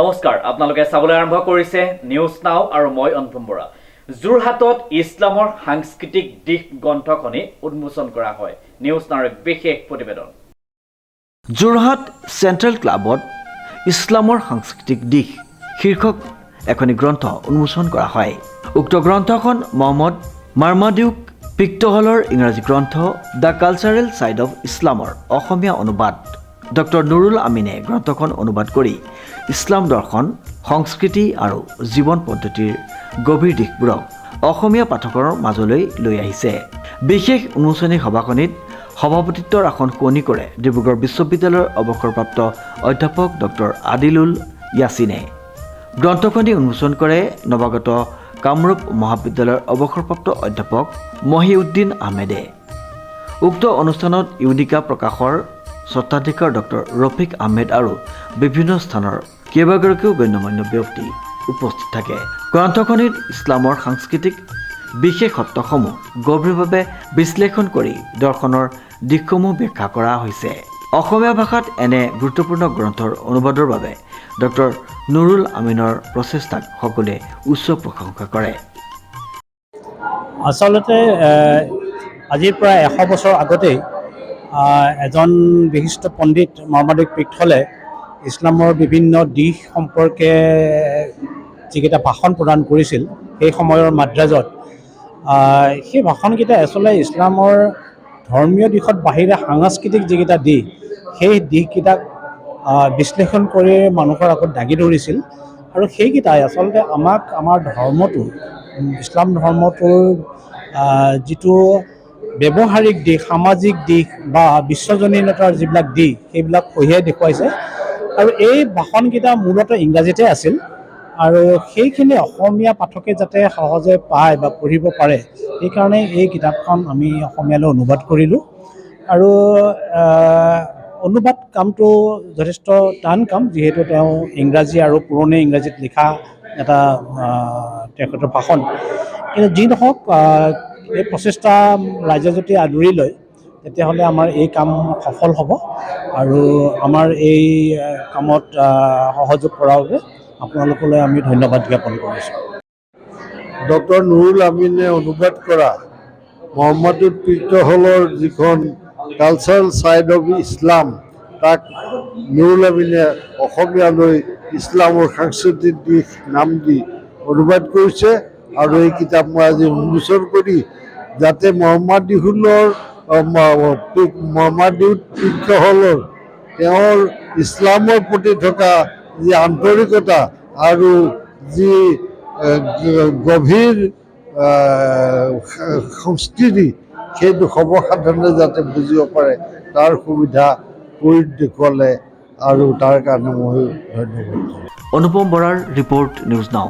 নমস্কাৰ, আপোনালোকে চাবলৈ আৰম্ভ কৰিছে নিউজ নাও আৰু মই অনুপম বৰা। যোৰহাটত ইছলামৰ সাংস্কৃতিক দিশ গ্ৰন্থখনি উন্মোচন কৰা হয়। নিউজ নাওৰ বিশেষ প্ৰতিবেদন। যোৰহাট চেণ্ট্ৰেল ক্লাবত ইছলামৰ সাংস্কৃতিক দিশ শীৰ্ষক এখনি গ্ৰন্থ উন্মোচন কৰা হয়। উক্ত গ্ৰন্থখন মহম্মদ মাৰ্মাদিউক পিক্টহলৰ ইংৰাজী গ্ৰন্থ দ্য কালচাৰেল ছাইড অফ ইছলামৰ অসমীয়া অনুবাদ ডক্টৰ নুৰুল আমিনে গ্ৰন্থখন অনুবাদ কৰি ইছলাম দৰ্শন, সংস্কৃতি আৰু জীৱন পদ্ধতিৰ গভীৰ দিশবোৰক অসমীয়া পাঠকৰ মাজলৈ লৈ আহিছে। বিশেষ উন্মোচনী সভাখনিত সভাপতিত্বৰ আসন শুৱনি কৰে ডিব্ৰুগড় বিশ্ববিদ্যালয়ৰ অৱসৰপ্ৰাপ্ত অধ্যাপক ডক্টৰ আদিলুল ইয়াছিনে। গ্ৰন্থখনি উন্মোচন কৰে নৱাগত কামৰূপ মহাবিদ্যালয়ৰ অৱসৰপ্ৰাপ্ত অধ্যাপক মহিউদ্দিন আহমেদে। উক্ত অনুষ্ঠানত ইউনিকা প্ৰকাশৰ স্বত্বাধিকাৰ ডক্টৰ ৰফিক আহমেদ আৰু বিভিন্ন স্থানৰ কেইবাগৰাকীও গণ্যমান্য ব্যক্তি উপস্থিত থাকে। গ্ৰন্থখনিত ইছলামৰ সাংস্কৃতিক বিশেষত্বসমূহ গভীৰভাৱে বিশ্লেষণ কৰি দৰ্শনৰ দিশসমূহ ব্যাখ্যা কৰা হৈছে। অসমীয়া ভাষাত এনে গুৰুত্বপূৰ্ণ গ্ৰন্থৰ অনুবাদৰ বাবে ডক্টৰ নুৰুল আমিনৰ প্ৰচেষ্টাক সকলোৱে উচ্চ প্ৰশংসা কৰে। আচলতে আজিৰ প্ৰায় 100 বছৰ আগতেই এজন বিশিষ্ট পণ্ডিত মাৰ্মাদিউক পিক্টহলে ইছলামৰ বিভিন্ন দিশ সম্পৰ্কে যিকেইটা ভাষণ প্ৰদান কৰিছিল সেই সময়ৰ মাদ্ৰাজত, সেই ভাষণকেইটা আচলতে ইছলামৰ ধৰ্মীয় দিশত বাহিৰে সাংস্কৃতিক যিকেইটা দিশ সেই দিশকেইটাক বিশ্লেষণ কৰি মানুহৰ আগত দাঙি ধৰিছিল। আৰু সেইকেইটাই আচলতে আমাক আমাৰ ধৰ্মটো, ইছলাম ধৰ্মটোৰ যিটো ব্যৱহাৰিক দিশ, সামাজিক দিশ বা বিশ্বজনীনতাৰ যিবিলাক দিশ সেইবিলাক কঢ়িয়াই দেখুৱাইছে। আৰু এই ভাষণকেইটা মূলতঃ ইংৰাজীতে আছিল আৰু সেইখিনি অসমীয়া পাঠকে যাতে সহজে পায় বা পঢ়িব পাৰে সেইকাৰণে এই কিতাপখন আমি অসমীয়ালৈ অনুবাদ কৰিলোঁ। আৰু অনুবাদ কামটো যথেষ্ট টান কাম, যিহেতু তেওঁ ইংৰাজী আৰু পুৰণি ইংৰাজীত লিখা এটা তেখেতৰ ভাষণ। কিন্তু যি নহওক, এই প্ৰচেষ্টা ৰাইজে যদি আদৰি লয় তেতিয়াহ'লে আমাৰ এই কাম সফল হ'ব। আৰু আমাৰ এই কামত সহযোগ কৰাৰ বাবে আপোনালোকলৈ আমি ধন্যবাদ জ্ঞাপন কৰিছোঁ। ডক্টৰ নুৰুল আমিনে অনুবাদ কৰা মাৰ্মাদিউক পিক্টহলৰ যিখন কালচাৰেল ছাইড অফ ইছলাম, তাক নুৰুল আমিনে অসমীয়ালৈ ইছলামৰ সাংস্কৃতিক দিশ নাম দি অনুবাদ কৰিছে। আৰু এই কিতাপ মই আজি উন্মোচন কৰি যাতে মাৰ্মাদিউক পিক্টহলৰ তেওঁৰ ইছলামৰ প্ৰতি থকা যি আন্তৰিকতা আৰু যি গভীৰ সংস্কৃতি, সেইটো সৰ্বসাধাৰণে যাতে বুজিব পাৰে তাৰ সুবিধা কৰি দেখুৱালে, আৰু তাৰ কাৰণে মই ধন্যবাদ। অনুপম বৰাৰ ৰিপৰ্ট, নিউজ নাও।